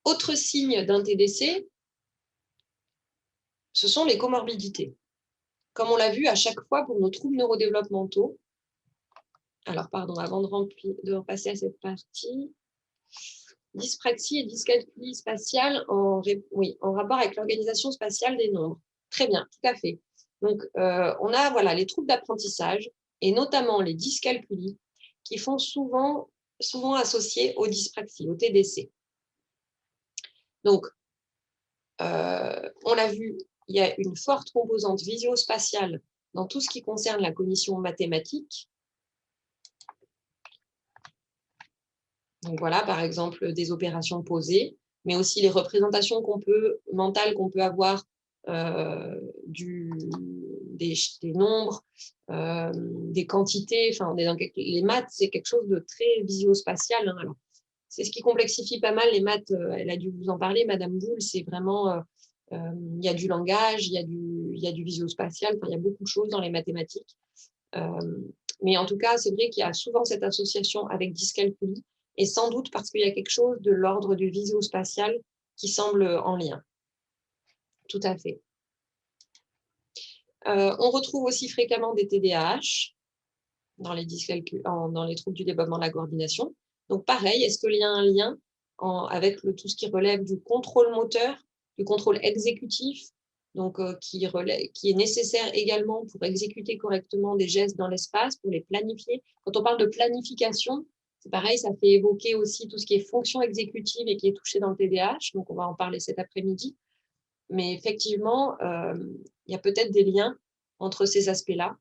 autre signe d'un TDC, ce sont les comorbidités. Comme on l'a vu à chaque fois pour nos troubles neurodéveloppementaux. Alors, pardon, avant de repasser à cette partie. Dyspraxie et dyscalculie spatiale en rapport avec l'organisation spatiale des nombres. Très bien, tout à fait. Donc, on a voilà, les troubles d'apprentissage et notamment les dyscalculies qui font souvent associés aux dyspraxies, au TDC. Donc, on l'a vu, il y a une forte composante visio-spatiale dans tout ce qui concerne la cognition mathématique. Donc voilà, par exemple, des opérations posées, mais aussi les représentations mentales qu'on peut avoir des nombres, des quantités. Enfin, les maths, c'est quelque chose de très visio-spatial. Hein, alors, c'est ce qui complexifie pas mal les maths. Elle a dû vous en parler, Madame Boulle. C'est vraiment, il y a du langage, il y a du visio-spatial. Enfin, il y a beaucoup de choses dans les mathématiques. Mais en tout cas, c'est vrai qu'il y a souvent cette association avec dyscalculie, et sans doute parce qu'il y a quelque chose de l'ordre du visio-spatial qui semble en lien. Tout à fait. On retrouve aussi fréquemment des TDAH dans les troubles du développement de la coordination. Donc pareil, est-ce qu'il y a un lien avec tout ce qui relève du contrôle moteur, du contrôle exécutif, donc qui est nécessaire également pour exécuter correctement des gestes dans l'espace, pour les planifier. Quand on parle de planification, c'est pareil, ça fait évoquer aussi tout ce qui est fonction exécutive et qui est touché dans le TDAH, donc on va en parler cet après-midi. Mais effectivement, il y a peut-être des liens entre ces aspects-là.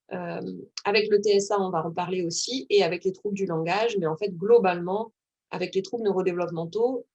Avec le TSA, on va en parler aussi, et avec les troubles du langage, mais en fait, globalement, avec les troubles neurodéveloppementaux,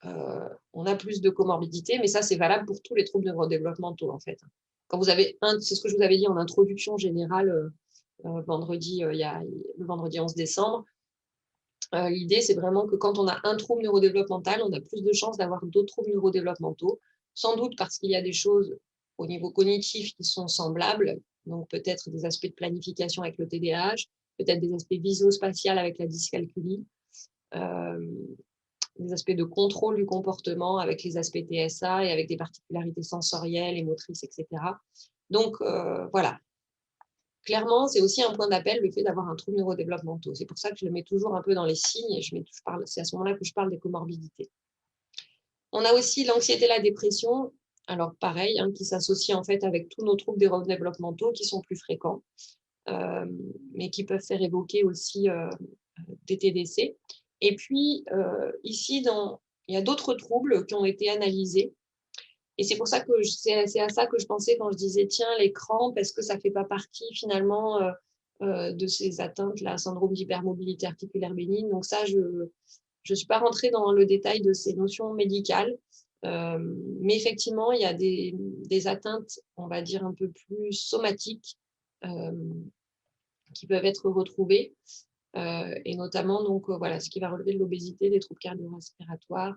on a plus de comorbidités, mais ça, c'est valable pour tous les troubles neurodéveloppementaux, en fait. Quand vous avez c'est ce que je vous avais dit en introduction générale le vendredi 11 décembre. L'idée, c'est vraiment que quand on a un trouble neurodéveloppemental, on a plus de chances d'avoir d'autres troubles neurodéveloppementaux, sans doute parce qu'il y a des choses au niveau cognitif qui sont semblables, donc peut-être des aspects de planification avec le TDAH, peut-être des aspects visio-spatial avec la dyscalculie, des aspects de contrôle du comportement avec les aspects TSA et avec des particularités sensorielles et motrices, etc. Donc, voilà. Clairement, c'est aussi un point d'appel, le fait d'avoir un trouble neurodéveloppemental. C'est pour ça que je le mets toujours un peu dans les signes, et c'est à ce moment-là que je parle des comorbidités. On a aussi l'anxiété et la dépression, alors pareil, qui s'associent en fait avec tous nos troubles neurodéveloppementaux qui sont plus fréquents, mais qui peuvent faire évoquer aussi des TDC. Et puis, ici, il y a d'autres troubles qui ont été analysés. Et c'est pour ça que c'est à ça que je pensais quand je disais, tiens, les crampes, est-ce que ça ne fait pas partie finalement de ces atteintes, la syndrome d'hypermobilité articulaire bénigne. Donc ça, je ne suis pas rentrée dans le détail de ces notions médicales. Mais effectivement, il y a des atteintes, on va dire, un peu plus somatiques qui peuvent être retrouvées. Et notamment, donc, voilà, ce qui va relever de l'obésité, des troubles cardio-respiratoires,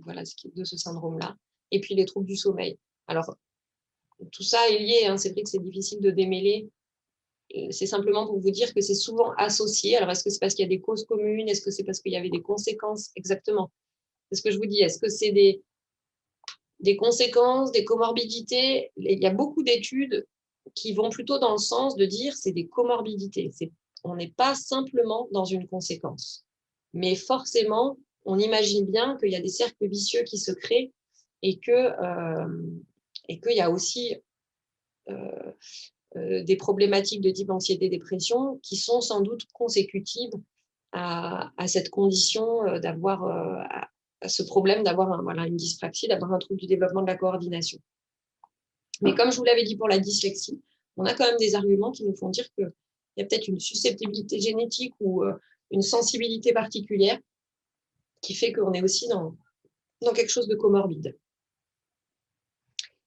voilà, de ce syndrome-là. Et puis les troubles du sommeil. Alors, tout ça est lié, hein, c'est vrai que c'est difficile de démêler. C'est simplement pour vous dire que c'est souvent associé. Alors, est-ce que c'est parce qu'il y a des causes communes? Est-ce que c'est parce qu'il y avait des conséquences? Exactement. C'est ce que je vous dis. Est-ce que c'est des conséquences, des comorbidités? Il y a beaucoup d'études qui vont plutôt dans le sens de dire c'est des comorbidités. On n'est pas simplement dans une conséquence. Mais forcément, on imagine bien qu'il y a des cercles vicieux qui se créent et qu'il y a aussi des problématiques de type anxiété-dépression qui sont sans doute consécutives à cette condition d'avoir, à ce problème d'avoir une dyspraxie, d'avoir un trouble du développement de la coordination. Mais comme je vous l'avais dit pour la dyslexie, on a quand même des arguments qui nous font dire qu'il y a peut-être une susceptibilité génétique ou une sensibilité particulière qui fait qu'on est aussi dans quelque chose de comorbide.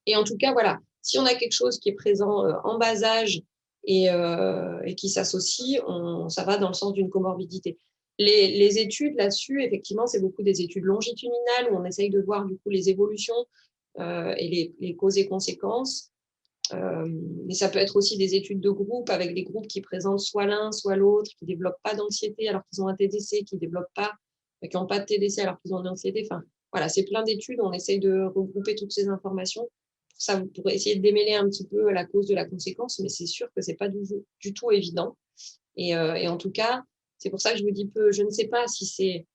Et en tout cas, voilà, si on a quelque chose qui est présent en bas âge et qui s'associe, ça va dans le sens d'une comorbidité. Les études là-dessus, effectivement, c'est beaucoup des études longitudinales où on essaye de voir du coup les évolutions et les causes et conséquences. Mais ça peut être aussi des études de groupe avec des groupes qui présentent soit l'un, soit l'autre, qui ne développent pas d'anxiété alors qu'ils ont un TDC, qui ne développent pas qui n'ont pas de TDC alors qu'ils ont une anxiété. Enfin, voilà, c'est plein d'études. On essaye de regrouper toutes ces informations pour essayer de démêler un petit peu la cause de la conséquence, mais c'est sûr que ce n'est pas du tout évident. Et en tout cas, c'est pour ça que je vous dis je ne sais pas si c'est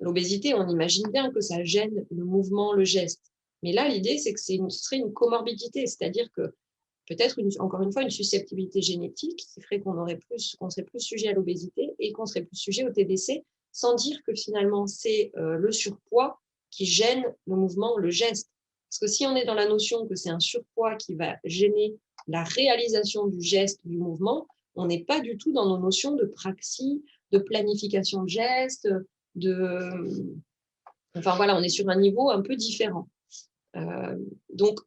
l'obésité, on imagine bien que ça gêne le mouvement, le geste. Mais là, l'idée, c'est que ce serait une comorbidité, c'est-à-dire que peut-être, encore une fois, une susceptibilité génétique qui ferait qu'on serait plus sujet à l'obésité et qu'on serait plus sujet au TDC, sans dire que finalement, c'est le surpoids qui gêne le mouvement, le geste. Parce que si on est dans la notion que c'est un surpoids qui va gêner la réalisation du geste, du mouvement, on n'est pas du tout dans nos notions de praxis, de planification de gestes, enfin voilà, on est sur un niveau un peu différent. Donc,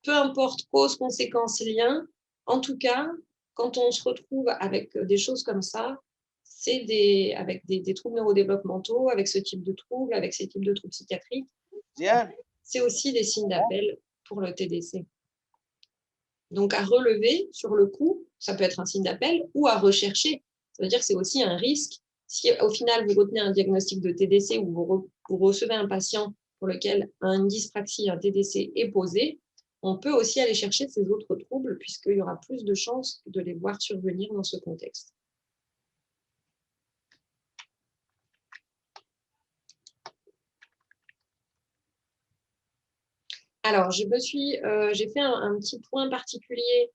peu importe cause, conséquence, lien, en tout cas, quand on se retrouve avec des choses comme ça, c'est avec des troubles neurodéveloppementaux, avec ce type de troubles, avec ces types de troubles psychiatriques, c'est aussi des signes d'appel pour le TDC. Donc, à relever sur le coup, ça peut être un signe d'appel, ou à rechercher. Ça veut dire que c'est aussi un risque. Si au final, vous retenez un diagnostic de TDC ou vous recevez un patient pour lequel une dyspraxie, un TDC est posé, on peut aussi aller chercher ces autres troubles puisqu'il y aura plus de chances de les voir survenir dans ce contexte. Alors, j'ai fait un petit point particulier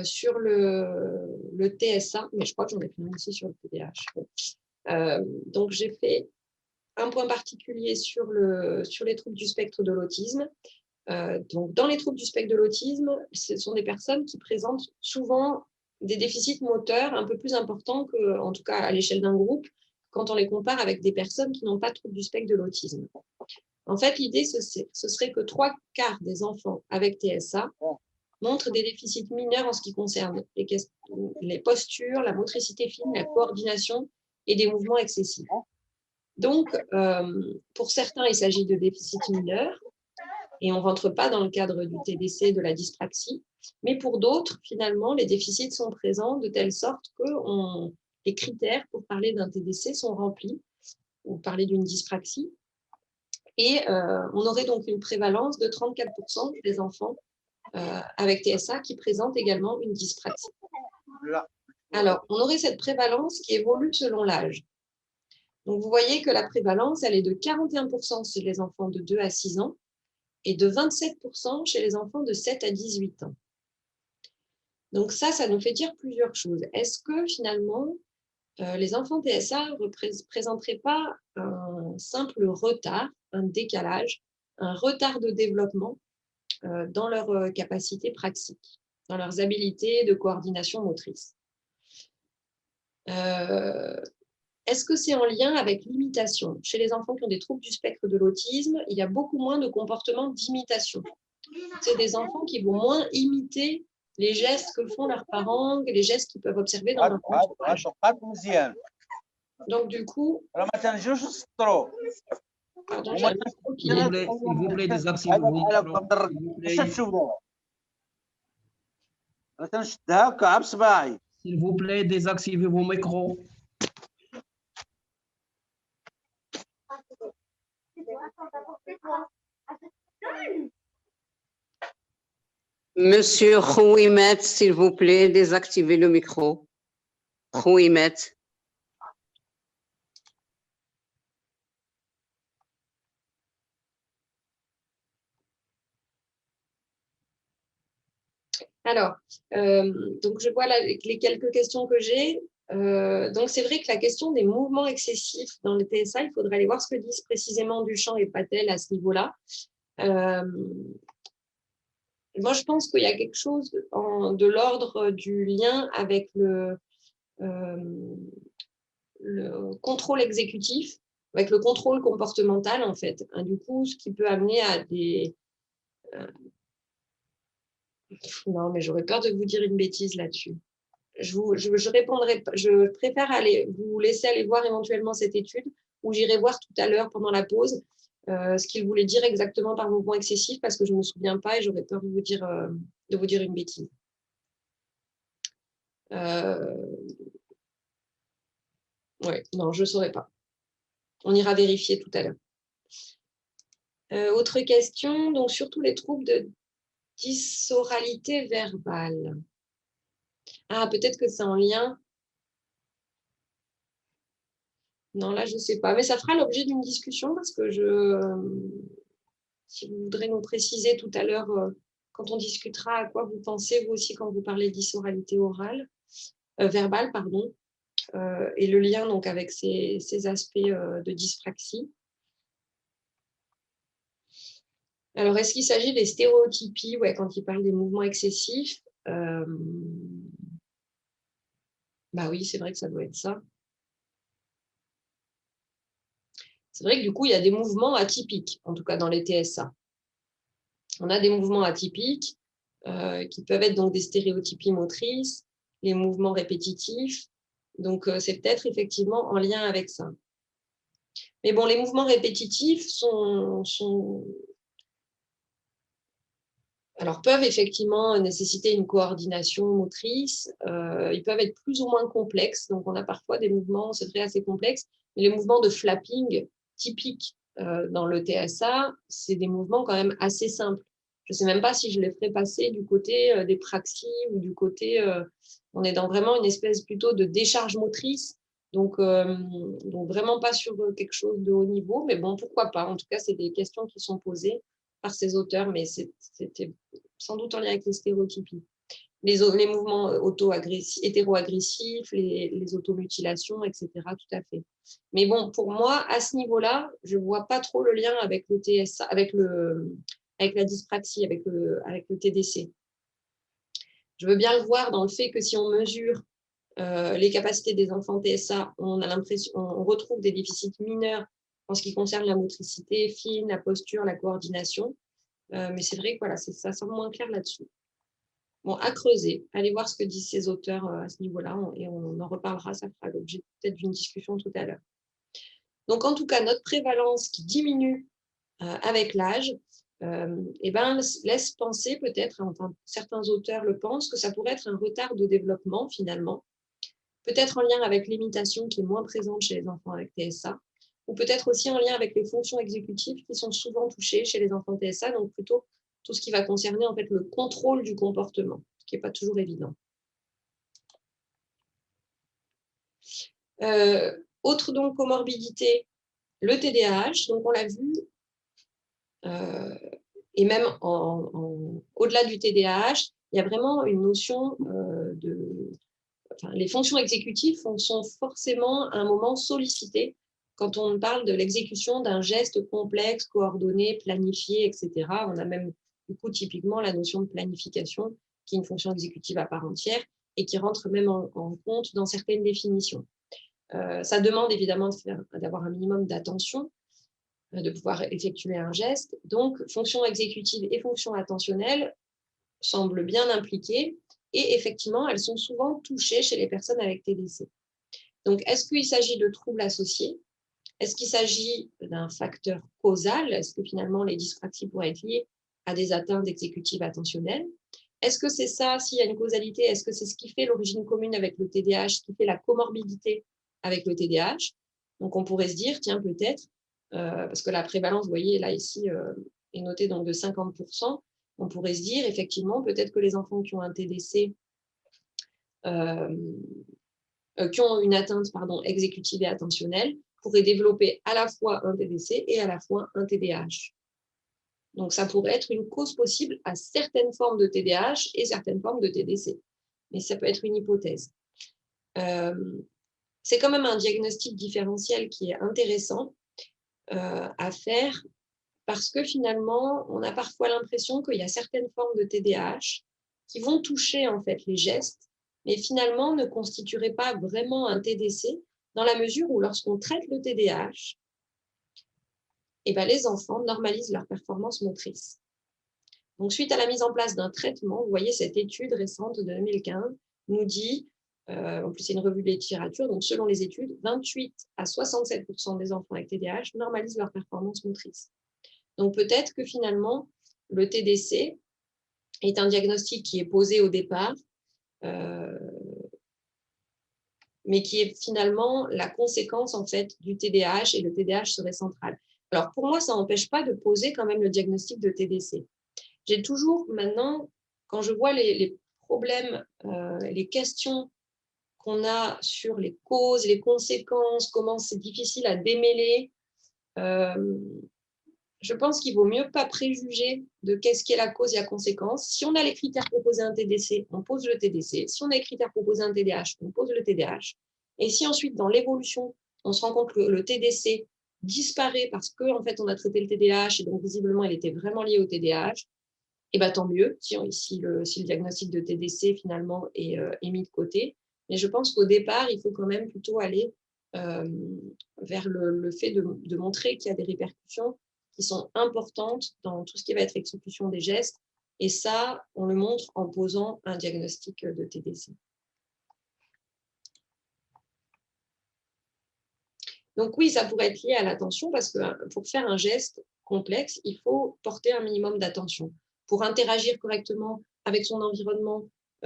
sur le TSA, mais je crois que j'en ai fait un aussi sur le TDAH. Donc, j'ai fait un point particulier sur les troubles du spectre de l'autisme. Donc, dans les troubles du spectre de l'autisme, ce sont des personnes qui présentent souvent des déficits moteurs un peu plus importants que, en tout cas à l'échelle d'un groupe, quand on les compare avec des personnes qui n'ont pas de troubles du spectre de l'autisme. En fait, l'idée, ce serait que 3/4 des enfants avec TSA montrent des déficits mineurs en ce qui concerne les postures, la motricité fine, la coordination et des mouvements excessifs. Donc, pour certains, il s'agit de déficits mineurs et on ne rentre pas dans le cadre du TDC, de la dyspraxie. Mais pour d'autres, finalement, les déficits sont présents de telle sorte que les critères pour parler d'un TDC sont remplis ou parler d'une dyspraxie. Et on aurait donc une prévalence de 34% des enfants avec TSA qui présentent également une dyspraxie. Alors, on aurait cette prévalence qui évolue selon l'âge. Donc, vous voyez que la prévalence, elle est de 41% chez les enfants de 2 à 6 ans et de 27% chez les enfants de 7 à 18 ans. Donc ça nous fait dire plusieurs choses. Est-ce que finalement, les enfants TSA ne présenteraient pas un simple retard, un décalage, un retard de développement dans leur capacité praxique, dans leurs habilités de coordination motrice? Est-ce que c'est en lien avec l'imitation? Chez les enfants qui ont des troubles du spectre de l'autisme, il y a beaucoup moins de comportements d'imitation. C'est des enfants qui vont moins imiter les gestes que font leurs parents, les gestes qu'ils peuvent observer dans leur entourage. Donc, du coup... Pardon, s'il vous plaît, désactivez vos micros. S'il vous plaît, désactivez vos micros. Monsieur Khouimet, s'il vous plaît, désactivez le micro. Khouimet. Alors, donc je vois les quelques questions que j'ai. Donc, c'est vrai que la question des mouvements excessifs dans le TSA, il faudrait aller voir ce que disent précisément Duchamp et Patel à ce niveau-là. Moi, je pense qu'il y a quelque chose de l'ordre du lien avec le contrôle exécutif, avec le contrôle comportemental, en fait. Du coup, ce qui peut amener à des... non, mais j'aurais peur de vous dire une bêtise là-dessus. Je répondrai, je préfère vous laisser aller voir éventuellement cette étude, ou j'irai voir tout à l'heure pendant la pause ce qu'il voulait dire exactement par mouvement excessif, parce que je ne me souviens pas et j'aurais peur de vous dire une bêtise. Oui, non, je ne saurais pas. On ira vérifier tout à l'heure. Autre question, donc surtout les troubles de dysoralité verbale. Ah, peut-être que c'est en lien. Non, là, je ne sais pas. Mais ça fera l'objet d'une discussion parce que si vous voudrez nous préciser tout à l'heure, quand on discutera, à quoi vous pensez, vous aussi, quand vous parlez dysoralité verbale, pardon, et le lien donc avec ces aspects de dyspraxie. Alors, est-ce qu'il s'agit des stéréotypies, ouais, quand il parle des mouvements excessifs? Bah oui, c'est vrai que ça doit être ça. C'est vrai que du coup, il y a des mouvements atypiques, en tout cas dans les TSA. On a des mouvements atypiques qui peuvent être donc des stéréotypies motrices, les mouvements répétitifs. Donc, c'est peut-être effectivement en lien avec ça. Mais bon, les mouvements répétitifs peuvent effectivement nécessiter une coordination motrice. Ils peuvent être plus ou moins complexes. Donc, on a parfois des mouvements, c'est très assez complexes. Mais les mouvements de flapping typiques dans le TSA, c'est des mouvements quand même assez simples. Je ne sais même pas si je les ferais passer du côté des praxies ou du côté… on est dans vraiment une espèce plutôt de décharge motrice. Donc vraiment pas sur quelque chose de haut niveau. Mais bon, pourquoi pas. En tout cas, c'est des questions qui sont posées par ces auteurs, mais c'était sans doute en lien avec les stéréotypies. Les mouvements hétéro-agressifs, les automutilations, etc. Tout à fait. Mais bon, pour moi, à ce niveau-là, je ne vois pas trop le lien avec le TSA, avec la dyspraxie, avec le TDC. Je veux bien le voir dans le fait que si on mesure les capacités des enfants TSA, on retrouve des déficits mineurs en ce qui concerne la motricité fine, la posture, la coordination. Mais c'est vrai que voilà, ça semble moins clair là-dessus. Bon, à creuser. Allez voir ce que disent ces auteurs à ce niveau-là et on en reparlera. Ça fera l'objet peut-être d'une discussion tout à l'heure. Donc, en tout cas, notre prévalence qui diminue avec l'âge laisse penser peut-être, enfin, certains auteurs le pensent, que ça pourrait être un retard de développement finalement, peut-être en lien avec l'imitation qui est moins présente chez les enfants avec TSA, ou peut-être aussi en lien avec les fonctions exécutives qui sont souvent touchées chez les enfants TSA, donc plutôt tout ce qui va concerner en fait le contrôle du comportement, ce qui n'est pas toujours évident. Autre donc comorbidité, le TDAH, donc on l'a vu, et même au-delà du TDAH, il y a vraiment une notion les fonctions exécutives sont forcément à un moment sollicitées quand on parle de l'exécution d'un geste complexe, coordonné, planifié, etc. On a même du coup typiquement la notion de planification qui est une fonction exécutive à part entière et qui rentre même en compte dans certaines définitions. Ça demande évidemment d'avoir un minimum d'attention, de pouvoir effectuer un geste. Donc, fonction exécutive et fonction attentionnelle semblent bien impliquées et effectivement, elles sont souvent touchées chez les personnes avec TDC. Donc, est-ce qu'il s'agit de troubles associés? Est-ce qu'il s'agit d'un facteur causal? Est-ce que finalement, les dyspraxies pourraient être liées à des atteintes exécutives attentionnelles? Est-ce que c'est ça, s'il y a une causalité, est-ce que c'est ce qui fait l'origine commune avec le TDAH, ce qui fait la comorbidité avec le TDAH? Donc, on pourrait se dire, tiens, peut-être, parce que la prévalence, vous voyez, là, ici, est notée donc de 50%, on pourrait se dire, effectivement, peut-être que les enfants qui ont un TDC, qui ont une atteinte exécutive et attentionnelle, pourraient développer à la fois un TDC et à la fois un TDAH. Donc, ça pourrait être une cause possible à certaines formes de TDAH et certaines formes de TDC. Mais ça peut être une hypothèse. C'est quand même un diagnostic différentiel qui est intéressant à faire parce que finalement, on a parfois l'impression qu'il y a certaines formes de TDAH qui vont toucher en fait les gestes, mais finalement ne constitueraient pas vraiment un TDC dans la mesure où lorsqu'on traite le TDAH, les enfants normalisent leur performance motrice. Donc, suite à la mise en place d'un traitement, vous voyez cette étude récente de 2015 nous dit, en plus c'est une revue de littérature, donc selon les études, 28 à 67% des enfants avec TDAH normalisent leur performance motrice. Donc peut-être que finalement, le TDC est un diagnostic qui est posé au départ mais qui est finalement la conséquence en fait du TDAH, et le TDAH serait central. Alors pour moi, ça n'empêche pas de poser quand même le diagnostic de TDC. J'ai toujours maintenant, quand je vois les problèmes, les questions qu'on a sur les causes, les conséquences, comment c'est difficile à démêler, je pense qu'il vaut mieux pas préjuger de qu'est-ce qui est la cause et la conséquence. Si on a les critères pour poser un TDC, on pose le TDC. Si on a les critères pour poser un TDAH, on pose le TDAH. Et si ensuite, dans l'évolution, on se rend compte que le TDC disparaît parce qu'en fait, on a traité le TDAH et donc visiblement, il était vraiment lié au TDAH, et ben, tant mieux si le diagnostic de TDC finalement est mis de côté. Mais je pense qu'au départ, il faut quand même plutôt aller vers le fait de montrer qu'il y a des répercussions qui sont importantes dans tout ce qui va être exécution des gestes. Et ça, on le montre en posant un diagnostic de TDC. Donc oui, ça pourrait être lié à l'attention parce que pour faire un geste complexe, il faut porter un minimum d'attention. Pour interagir correctement avec son environnement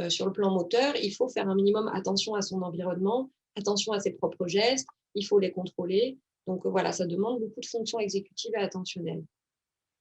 sur le plan moteur, il faut faire un minimum attention à son environnement, attention à ses propres gestes, il faut les contrôler. Donc voilà, ça demande beaucoup de fonctions exécutives et attentionnelles.